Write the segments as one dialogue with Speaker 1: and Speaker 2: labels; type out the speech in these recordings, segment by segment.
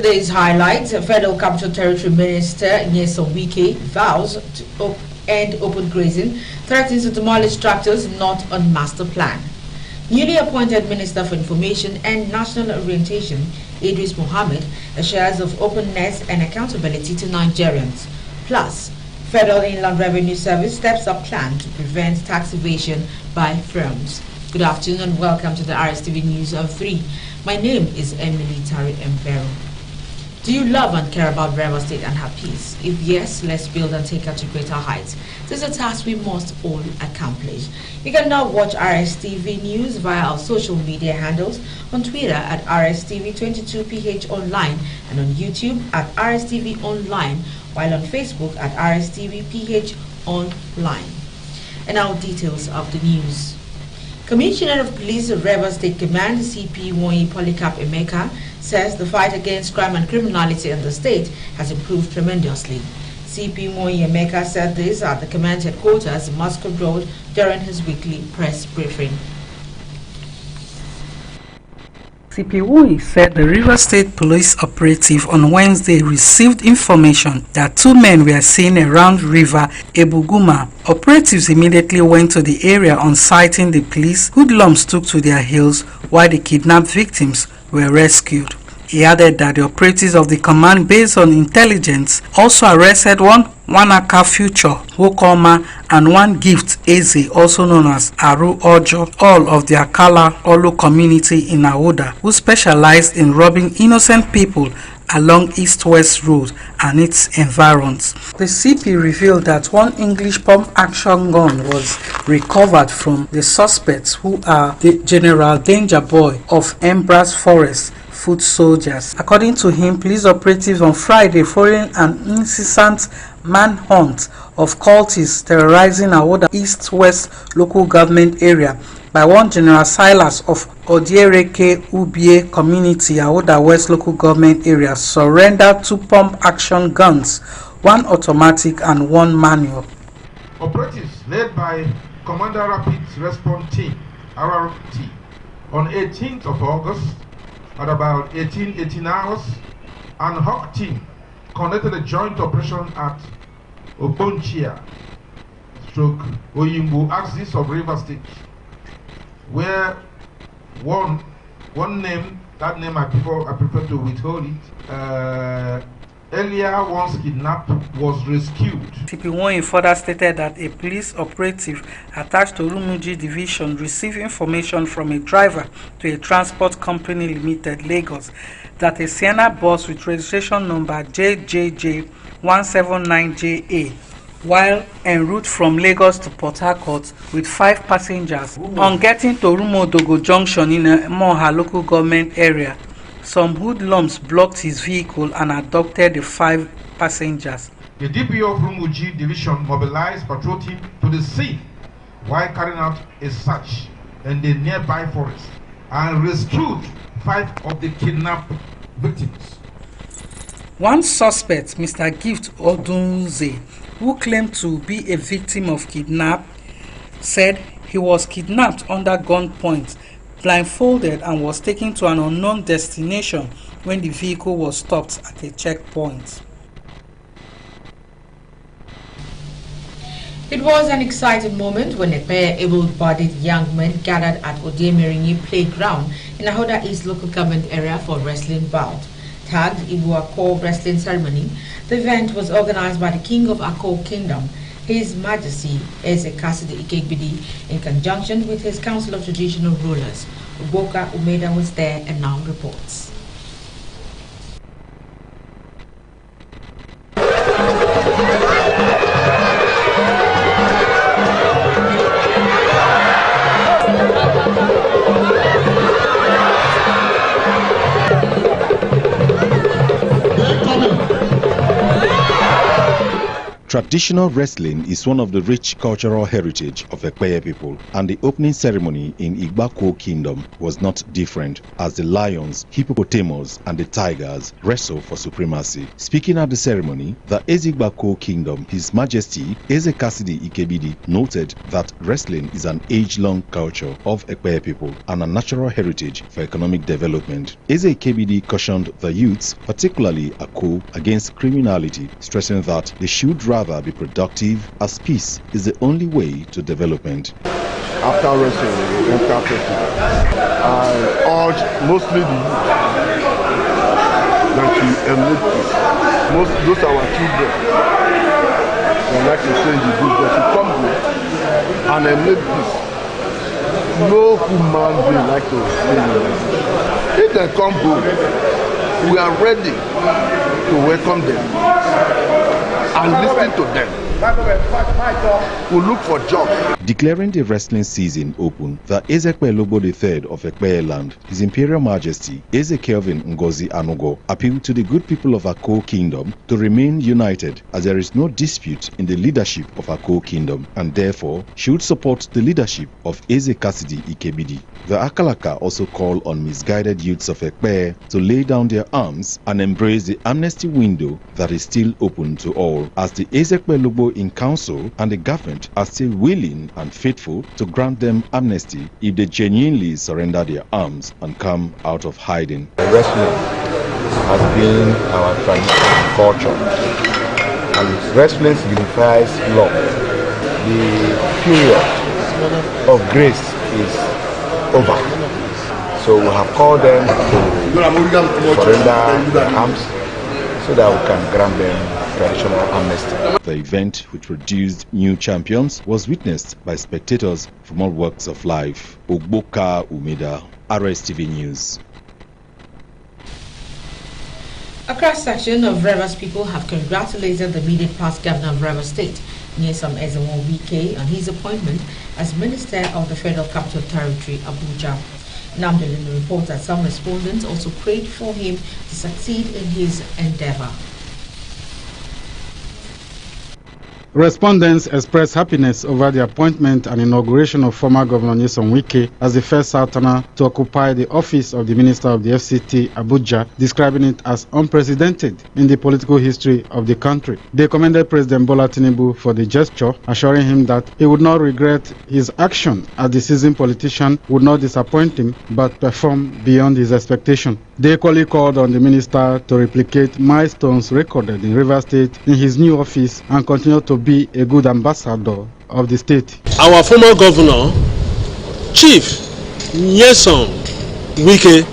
Speaker 1: today's highlights, Federal Capital Territory Minister Nyesom Wike vows to end open grazing, threatens to demolish tractors not on master plan. Newly appointed Minister for Information and National Orientation, Idris Mohammed, assures of openness and accountability to Nigerians. Plus, Federal Inland Revenue Service steps up plan to prevent tax evasion by firms. Good afternoon and welcome to the RSTV News of 3. My name is Emily Tari Mbero. Do you love and care about Rivers State and her peace? If yes, let's build and take her to greater heights. This is a task we must all accomplish. You can now watch RSTV News via our social media handles, on Twitter at RSTV22PH Online and on YouTube at RSTV Online, while on Facebook at RSTVPH Online. And now details of the news. Commissioner of Police of Rivers State Command, CP Wonyi Polycarp Emeka, says the fight against crime and criminality in the state has improved tremendously. CP Wonyi Emeka said this at the command headquarters in Moscow Road during his weekly press briefing.
Speaker 2: CP Wonyi said the Rivers State Police operative on Wednesday received information that two men were seen around River Ebuguma. Operatives immediately went to the area on sighting the police. Hoodlums took to their heels while the kidnapped victims were rescued. He added that the operatives of the command, based on intelligence, also arrested one Wanaka Future, Wokoma, and one Gift Eze, also known as Aru Ojo, all of the Akala Olu community in Aoda, who specialized in robbing innocent people along East-West Road and its environs. The CP revealed that one English pump action gun was recovered from the suspects, who are the General Danger Boy of Embras Forest foot soldiers. According to him, police operatives on Friday, following an incessant manhunt of cultists terrorizing Awoda East-West local government area by one General Silas of Odiereke Ubie community, Awoda West local government area, surrendered two pump action guns, one automatic and one manual.
Speaker 3: Operatives led by Commander Rapid Response Team (RRT) on 18th of August at about 18 hours, and Hawk Team conducted a joint operation at Obonchia, Oyimbo axis of River State, where one name, that name I prefer to withhold it, earlier once kidnapped, was rescued.
Speaker 2: CP Wonyi further stated that a police operative attached to Rumuji Division received information from a driver to a transport company limited, Lagos, that a Sienna bus with registration number JJJ 179JA, while en route from Lagos to Port Harcourt with 5 passengers, on getting to Rumodogo Junction in a Moha local government area, some hoodlums blocked his vehicle and abducted the 5 passengers.
Speaker 3: The DPO of Rumuji Division mobilized patrol team to the scene while carrying out a search in the nearby forest and rescued 5 of the kidnapped victims.
Speaker 2: One suspect, Mr. Gift Odunze, who claimed to be a victim of kidnap, said he was kidnapped under gunpoint, blindfolded, and was taken to an unknown destination when the vehicle was stopped at a checkpoint.
Speaker 1: It was an exciting moment when a pair of able-bodied young men gathered at Odemirinyi Playground in Ahoda East local government area for wrestling bout. Tagged Ibu Akko Wrestling Ceremony, the event was organized by the King of Akko Kingdom, His Majesty Eze Kasidi Ikegbidi, in conjunction with his Council of Traditional Rulers. Uboka Umeda was there and now reports.
Speaker 4: Traditional wrestling is one of the rich cultural heritage of Ekpeye people, and the opening ceremony in Igbako Kingdom was not different, as the lions, hippopotamus, and the tigers wrestle for supremacy. Speaking at the ceremony, the Ezigbako Kingdom, His Majesty Eze Kasidi Ikebidi, noted that wrestling is an age-long culture of Ekpeye people and a natural heritage for economic development. Eze Ikebidi cautioned the youths, particularly Ako, against criminality, stressing that they should rather be productive, as peace is the only way to development.
Speaker 5: After wrestling, we enter festival. I urge mostly the youth that we emulate peace. Those are our children. They like to say in the book that you come here and emulate peace. No human being like to stay in this. If they come good, we are ready to welcome them and listen to them. We look for jobs.
Speaker 4: Declaring the wrestling season open, the Ezekwe Lobo III of Ekpeye land, His Imperial Majesty Eze Kelvin Ngozi Anugo, appealed to the good people of Ako Kingdom to remain united, as there is no dispute in the leadership of Ako Kingdom, and therefore should support the leadership of Eze Kasidi Ikebidi. The Akalaka also called on misguided youths of Ekpeye to lay down their arms and embrace the amnesty window that is still open to all, as the Ezekwe Lobo in council and the government are still willing and faithful to grant them amnesty if they genuinely surrender their arms and come out of hiding.
Speaker 6: Wrestling has been our tradition and culture, and wrestling signifies love. The period of grace is over, so we have called them to surrender their arms so that we can grant them traditional amnesty.
Speaker 4: The event, which produced new champions, was witnessed by spectators from all walks of life. Ogboka Umeda, RSTV News.
Speaker 1: A cross-section of Rivers people have congratulated the immediate past governor of Rivers State, Nyesom Ezenwo Wike, on his appointment as Minister of the Federal Capital Territory, Abuja. Namdolin reports that some respondents also prayed for him to succeed in his endeavor.
Speaker 7: Respondents expressed happiness over the appointment and inauguration of former Governor Nyesom Wike as the first Southerner to occupy the office of the Minister of the FCT, Abuja, describing it as unprecedented in the political history of the country. They commended President Bola Tinubu for the gesture, assuring him that he would not regret his action, as the seasoned politician would not disappoint him but perform beyond his expectation. They equally called on the minister to replicate milestones recorded in Rivers State in his new office and continue to be a good ambassador of the state.
Speaker 8: Our former governor, Chief Nyesom Wike,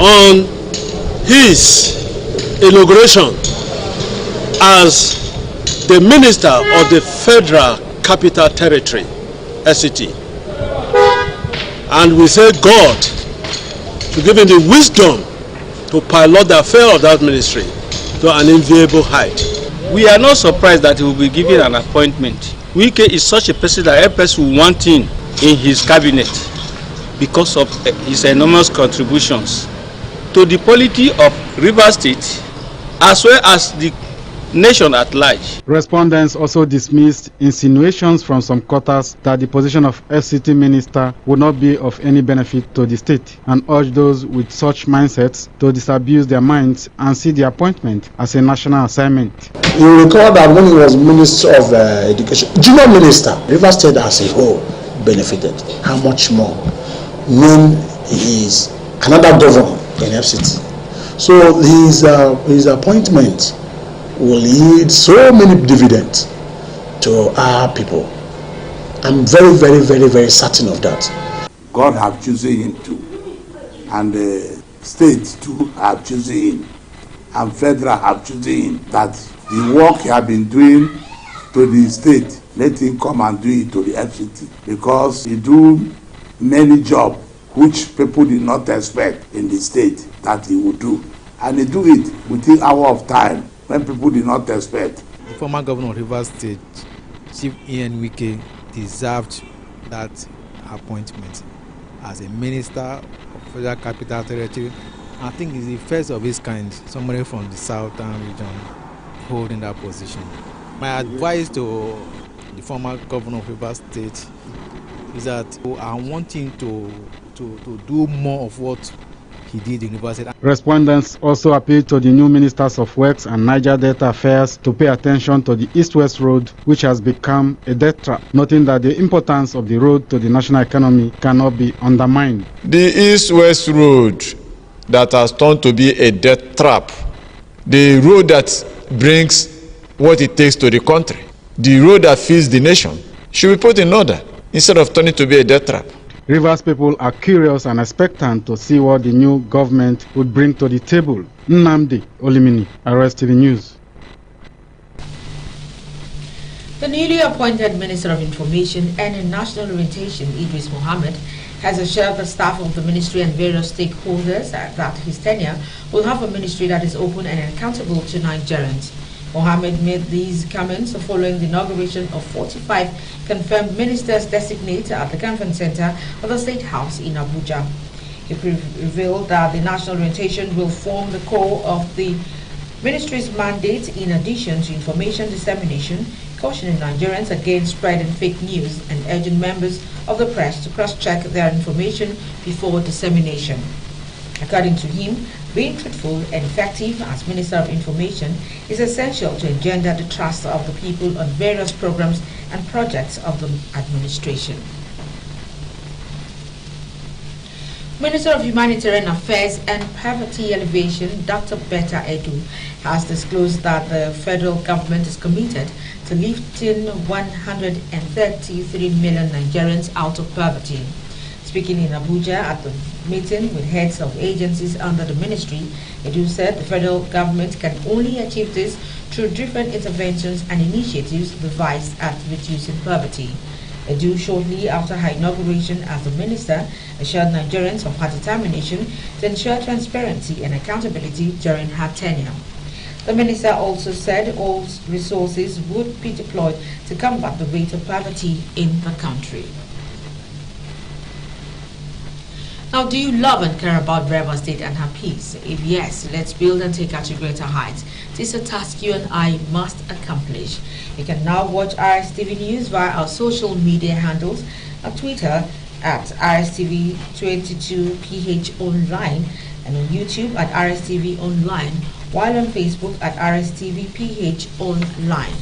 Speaker 8: on his inauguration as the Minister of the Federal Capital Territory, FCT. And we say God to give him the wisdom to pilot the affair of that ministry to an enviable height.
Speaker 9: We are not surprised that he will be given an appointment. Wike is such a person that every person will want in his cabinet because of his enormous contributions to the polity of Rivers State as well as the nation at large.
Speaker 7: Respondents also dismissed insinuations from some quarters that the position of FCT minister would not be of any benefit to the state, and urged those with such mindsets to disabuse their minds and see the appointment as a national assignment.
Speaker 10: You recall that when he was Minister of Education, Junior Minister, Rivers State as a whole benefited. How much more when he is another governor in FCT? So his appointment will yield so many dividends to our people. I'm very, very, very, very certain of that.
Speaker 11: God have chosen him too, and the state too have chosen him, and federal have chosen him, that the work he have been doing to the state, let him come and do it to the FCT, because he do many jobs which people did not expect in the state that he would do, and he do it within hour of time when people did not expect.
Speaker 12: The former governor of Rivers State, Chief Ian Wike, deserved that appointment as a minister of Federal Capital Territory. I think he's the first of his kind, somebody from the southern region holding that position. My advice to the former governor of Rivers State is that I want him to do more of what he did in Rivers State.
Speaker 7: Respondents also appealed to the new ministers of Works and Niger Delta Affairs to pay attention to the East-West Road, which has become a death trap, noting that the importance of the road to the national economy cannot be undermined.
Speaker 13: The East-West Road that has turned to be a death trap, the road that brings what it takes to the country, the road that feeds the nation, should be put in order instead of turning to be a death trap.
Speaker 7: Rivers people are curious and expectant to see what the new government would bring to the table. Nnamdi Olimini, RSTV News.
Speaker 1: The newly appointed Minister of Information and National Orientation, Idris Mohammed, has assured the staff of the ministry and various stakeholders that his tenure will have a ministry that is open and accountable to Nigerians. Mohammed made these comments following the inauguration of 45 confirmed ministers designated at the conference center of the State House in Abuja. He revealed that the national orientation will form the core of the ministry's mandate in addition to information dissemination, cautioning Nigerians against spreading fake news and urging members of the press to cross-check their information before dissemination. According to him, being truthful and effective as Minister of Information is essential to engender the trust of the people on various programs and projects of the administration. Minister of Humanitarian Affairs and Poverty Alleviation, Dr. Betta Edu, has disclosed that the federal government is committed to lifting 133 million Nigerians out of poverty. Speaking in Abuja at the meeting with heads of agencies under the ministry, Edu said the federal government can only achieve this through different interventions and initiatives devised at reducing poverty. Edu, shortly after her inauguration as the minister, assured Nigerians of her determination to ensure transparency and accountability during her tenure. The minister also said all resources would be deployed to combat the rate of poverty in the country. Now, do you love and care about Rivers State and her peace? If yes, let's build and take her to greater heights. This is a task you and I must accomplish. You can now watch RSTV News via our social media handles on Twitter at RSTV22PH Online and on YouTube at RSTV Online, while on Facebook at RSTVPH Online.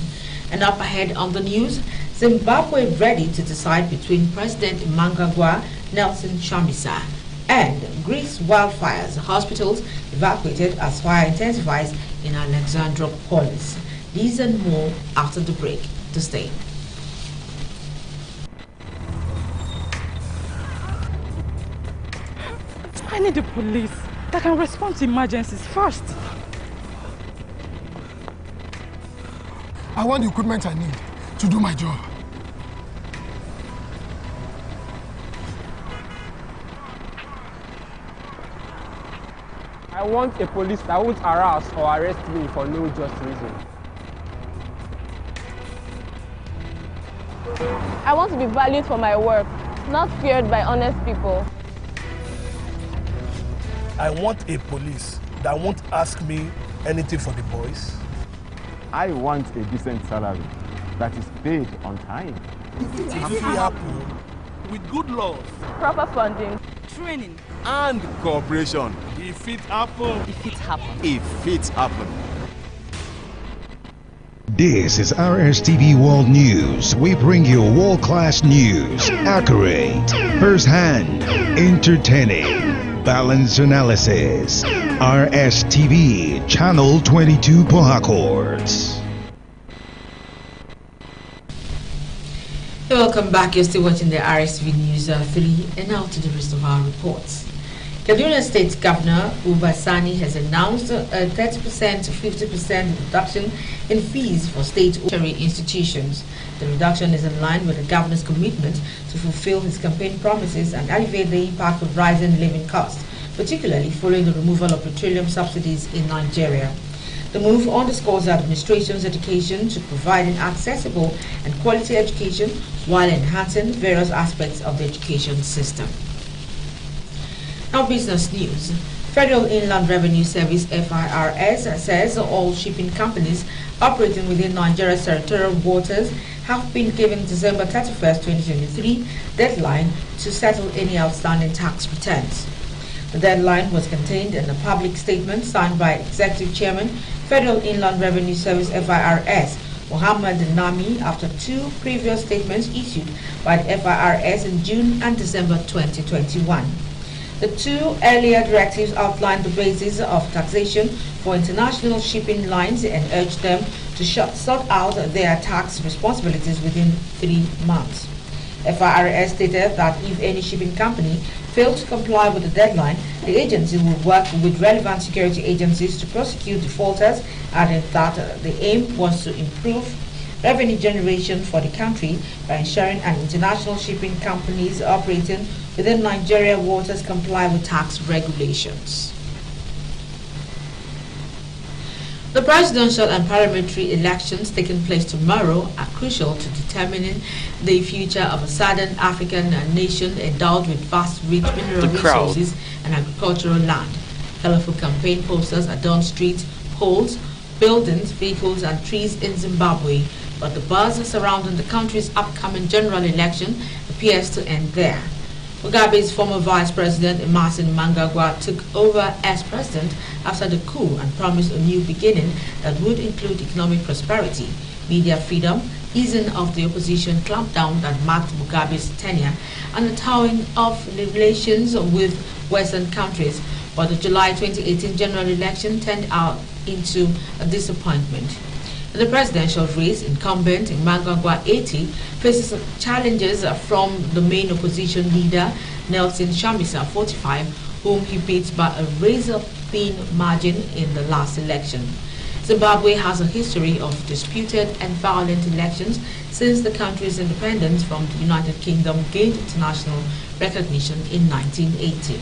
Speaker 1: And up ahead on the news, Zimbabwe ready to decide between President Mnangagwa, Nelson Chamisa, and Greece wildfires, hospitals evacuated as fire intensifies in Alexandropolis. These and more after the break. To stay.
Speaker 14: I need the police that can respond to emergencies first.
Speaker 15: I want the equipment I need to do my job.
Speaker 16: I want a police that won't harass or arrest me for no just reason.
Speaker 17: I want to be valued for my work, not feared by honest people.
Speaker 18: I want a police that won't ask me anything for the boys.
Speaker 19: I want a decent salary that is paid on time.
Speaker 18: If it happen with good laws,
Speaker 17: proper funding,
Speaker 14: training,
Speaker 19: and cooperation.
Speaker 18: If it happen.
Speaker 14: If it happen.
Speaker 19: If it happen.
Speaker 20: This is RSTV World News. We bring you world-class news, accurate, first-hand, entertaining, balanced analysis. RSTV, Channel 22 Port Harcourt.
Speaker 1: Welcome back. You're still watching the RSTV News 3, and now to the rest of our reports. Kaduna State Governor Uba Sani has announced a 30% to 50% reduction in fees for state tertiary institutions. The reduction is in line with the governor's commitment to fulfill his campaign promises and alleviate the impact of rising living costs, particularly following the removal of petroleum subsidies in Nigeria. The move underscores the administration's dedication to providing accessible and quality education while enhancing various aspects of the education system. Now, business news. Federal Inland Revenue Service (FIRS) says all shipping companies operating within Nigeria's territorial waters have been given December 31st, 2023 deadline to settle any outstanding tax returns. The deadline was contained in a public statement signed by Executive Chairman, Federal Inland Revenue Service (FIRS), Mohammed Nami, after two previous statements issued by the FIRS in June and December 2021. The two earlier directives outlined the basis of taxation for international shipping lines and urged them to sort out their tax responsibilities within 3 months. FIRS stated that if any shipping company failed to comply with the deadline, the agency will work with relevant security agencies to prosecute defaulters, adding that the aim was to improve revenue generation for the country by ensuring an international shipping companies operating within Nigeria waters comply with tax regulations. The presidential and parliamentary elections taking place tomorrow are crucial to determining the future of a southern African nation endowed with vast rich mineral resources and agricultural land. Colorful campaign posters adorn streets, poles, buildings, vehicles and trees in Zimbabwe, but the buzz surrounding the country's upcoming general election appears to end there. Mugabe's former vice president Emmerson Mnangagwa took over as president after the coup and promised a new beginning that would include economic prosperity, media freedom, easing of the opposition clampdown that marked Mugabe's tenure, and the thawing of relations with Western countries. But the July 2018 general election turned out into a disappointment. In the presidential race, incumbent Mnangagwa 80 faces challenges from the main opposition leader Nelson Chamisa 45, whom he beat by a razor-thin margin in the last election. Zimbabwe has a history of disputed and violent elections since the country's independence from the United Kingdom gained international recognition in 1980.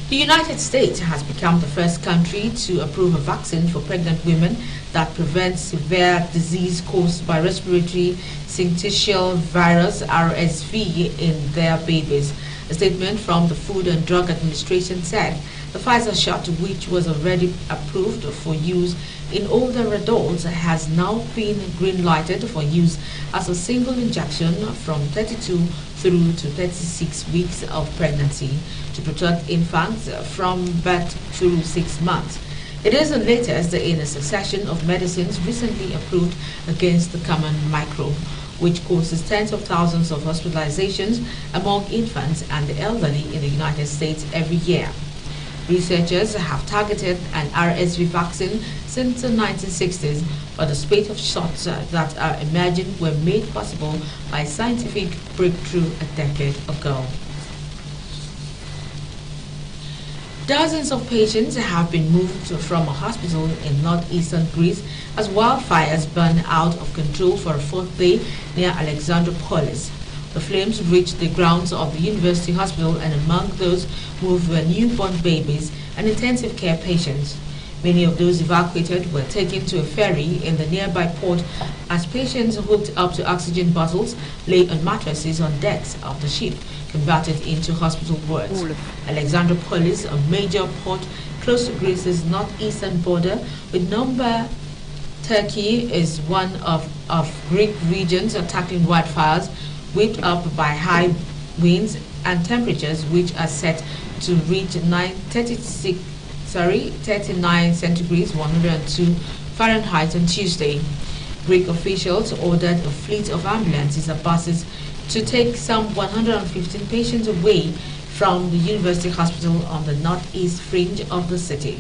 Speaker 1: The United States has become the first country to approve a vaccine for pregnant women that prevents severe disease caused by respiratory syncytial virus (RSV) in their babies. A statement from the Food and Drug Administration said the Pfizer shot, which was already approved for use in older adults, has now been green-lighted for use as a single injection from 32 through to 36 weeks of pregnancy to protect infants from birth through 6 months. It is the latest in a succession of medicines recently approved against the common microbe, which causes tens of thousands of hospitalizations among infants and the elderly in the United States every year. Researchers have targeted an RSV vaccine since the 1960s, but the spate of shots that are emerging were made possible by scientific breakthrough a decade ago. Dozens of patients have been moved from a hospital in northeastern Greece as wildfires burn out of control for a fourth day near Alexandroupolis. The flames reached the grounds of the university hospital, and among those moved were newborn babies and intensive care patients. Many of those evacuated were taken to a ferry in the nearby port as patients hooked up to oxygen bottles lay on mattresses on decks of the ship converted into hospital wards. Alexandroupolis, a major port close to Greece's northeastern border with number Turkey, is one of Greek regions tackling wildfires whipped up by high winds and temperatures which are set to reach 39 centigrades 102 Fahrenheit on Tuesday. Greek officials ordered a fleet of ambulances and buses to take some 115 patients away from the university hospital on the northeast fringe of the city.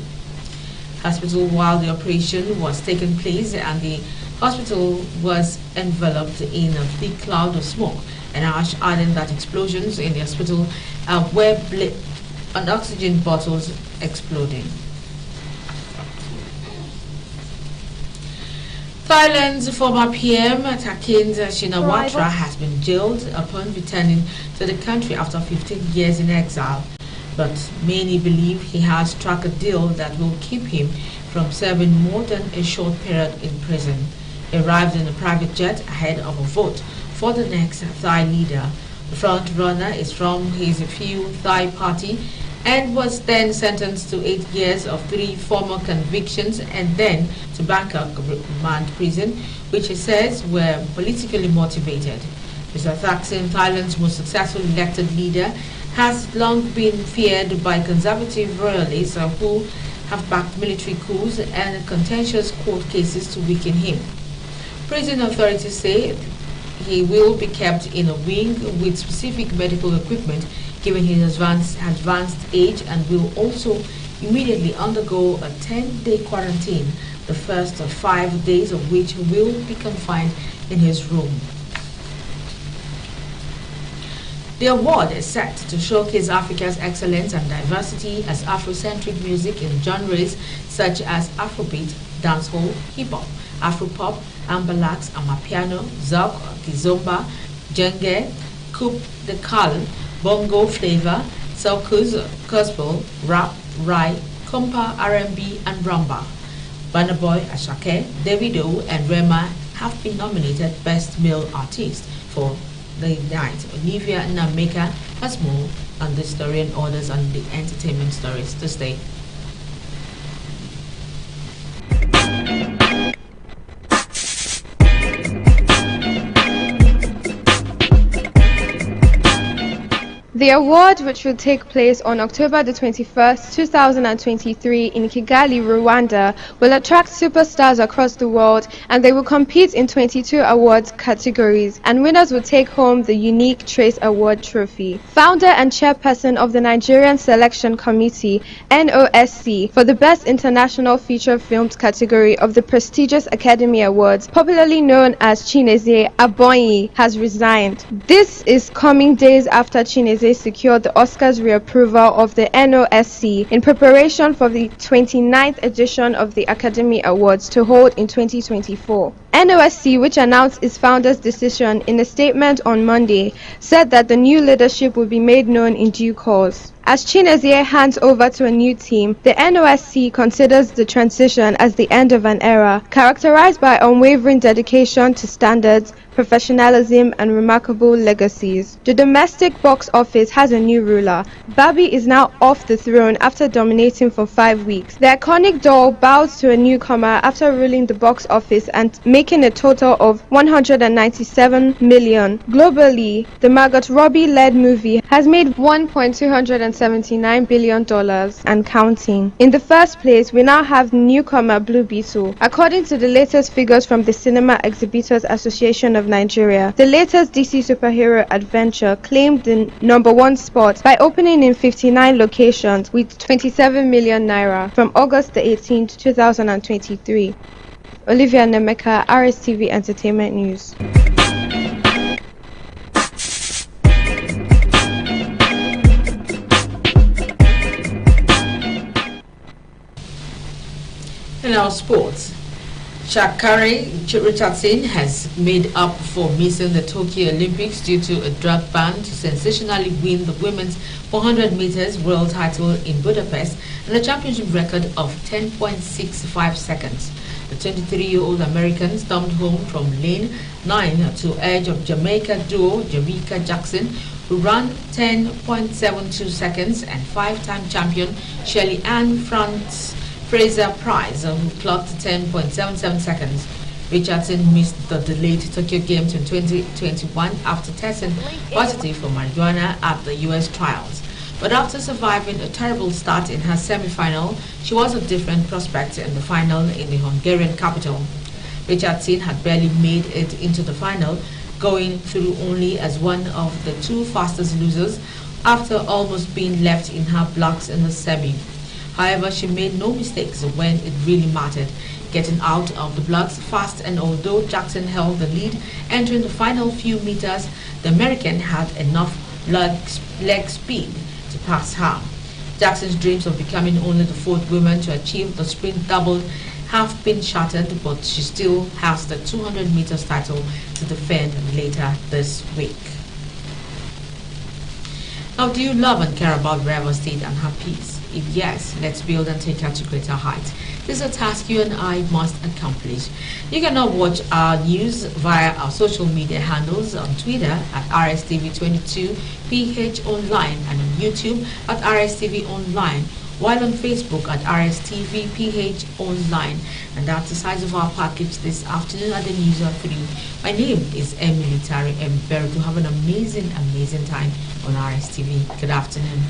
Speaker 1: Hospital, while the operation was taking place, and the hospital was enveloped in a thick cloud of smoke and ash, adding that explosions in the hospital were and oxygen bottles exploding. Thailand's former PM Thaksin Shinawatra has been jailed upon returning to the country after 15 years in exile, but many believe he has struck a deal that will keep him from serving more than a short period in prison. He arrived in a private jet ahead of a vote for the next Thai leader. The front runner is from his Few Thai party and was then sentenced to 8 years of 3 former convictions and then to Bangkok remand prison, which he says were politically motivated. Mr. Thaksin, Thailand's most successful elected leader, has long been feared by conservative royalists who have backed military coups and contentious court cases to weaken him. Prison authorities say he will be kept in a wing with specific medical equipment given his advanced age, and will also immediately undergo a 10-day quarantine, the first of 5 days of which will be confined in his room. The award is set to showcase Africa's excellence and diversity as Afrocentric music in genres such as Afrobeat, dancehall, hip-hop, Afropop, Ambalax, Amapiano, Zouk, Kizomba, Jenge, Coupe de Calle, Bongo Flavor, Soukous, Gospel, Rap, Rai, Kompa, R&B, and Rumba. Burna Boy, Ashake, Davido, and Rema have been nominated Best Male Artist for the night. Olivia Nameka has more on the story and others on the entertainment stories to stay.
Speaker 21: The award, which will take place on October the 21st, 2023 in Kigali, Rwanda, will attract superstars across the world, and they will compete in 22 awards categories, and winners will take home the unique Trace Award trophy. Founder and chairperson of the Nigerian Selection Committee, NOSC, for the Best International Feature Films category of the prestigious Academy Awards, popularly known as Chinezie Abonyi, has resigned. This is coming days after Chinezie secured the Oscars reapproval of the NOSC in preparation for the 29th edition of the Academy Awards to hold in 2024. NOSC, which announced its founder's decision in a statement on Monday, said that the new leadership will be made known in due course. As Chinezie hands over to a new team, the NOSC considers the transition as the end of an era, characterized by unwavering dedication to standards, professionalism, and remarkable legacies. The domestic box office has a new ruler. Barbie is now off the throne after dominating for 5 weeks. The iconic doll bows to a newcomer after ruling the box office and making a total of $197 million. Globally, the Margot Robbie-led movie has made $1.279 billion and counting. In the first place, we now have the newcomer Blue Beetle. According to the latest figures from the Cinema Exhibitors Association of Nigeria, the latest DC superhero adventure claimed the #1 spot by opening in 59 locations with 27 million naira from August the 18th, 2023. Olivia Nemeka, RSTV Entertainment News.
Speaker 1: In our sports, Sha'Carri Richardson has made up for missing the Tokyo Olympics due to a drug ban to sensationally win the women's 400 meters world title in Budapest and a championship record of 10.65 seconds. The 23-year-old American stormed home from lane 9 to edge of Jamaica duo Jerrica Jackson, who ran 10.72 seconds, and 5-time champion Shelly Ann Fraser Price, who clocked 10.77 seconds. Richardson missed the delayed Tokyo Games in 2021 after testing positive for marijuana at the US trials. But after surviving a terrible start in her semi-final, she was a different prospect in the final in the Hungarian capital. Richardson had barely made it into the final, going through only as one of the 2 fastest losers after almost being left in her blocks in the semi. However, she made no mistakes when it really mattered, getting out of the blocks fast, and although Jackson held the lead entering the final few meters, the American had enough leg speed to pass her. Jackson's dreams of becoming only the 4th woman to achieve the sprint double have been shattered, but she still has the 200 meters title to defend later this week. Now, do you love and care about Rivers State and her peace? If yes, let's build and take her to greater heights. This is a task you and I must accomplish. You can now watch our news via our social media handles on Twitter at RSTV22PH Online and on YouTube at RSTV Online, while on Facebook at RSTV PH Online. And that's the size of our package this afternoon at the News at 3. My name is Emily Tari Mbero. To have an amazing time on RSTV. Good afternoon.